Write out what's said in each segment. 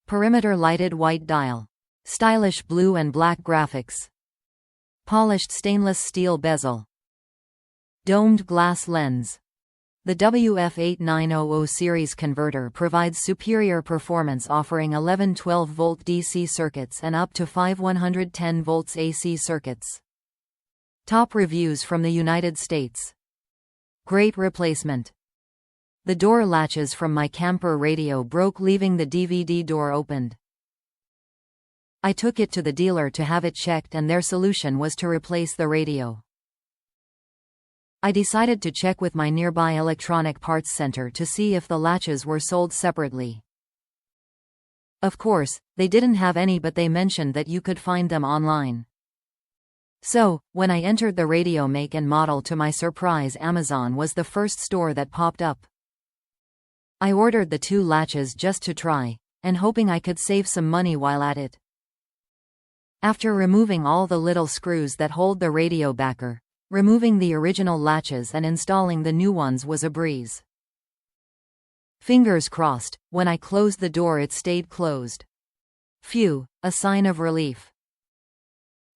Perimeter lighted white dial. Stylish blue and black graphics. Polished stainless steel bezel. Domed glass lens. The WF8900 series converter provides superior performance, offering 11 12-volt DC circuits and up to 5 110 volts AC circuits. Top reviews from the United States. Great replacement. The door latches from my camper radio broke, leaving the DVD door opened. I took it to the dealer to have it checked, and their solution was to replace the radio. I decided to check with my nearby electronic parts center to see if the latches were sold separately. Of course, they didn't have any, but they mentioned that you could find them online. So, when I entered the radio make and model, to my surprise, Amazon was the first store that popped up. I ordered the 2 latches just to try, and hoping I could save some money while at it. After removing all the little screws that hold the radio backer, removing the original latches and installing the new ones was a breeze. Fingers crossed, when I closed the door it stayed closed. Phew, a sign of relief.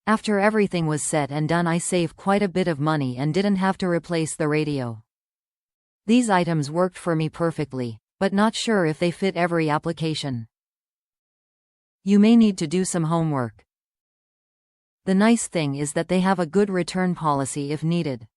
After everything was said and done, I saved quite a bit of money and didn't have to replace the radio. These items worked for me perfectly, but not sure if they fit every application. You may need to do some homework. The nice thing is that they have a good return policy if needed.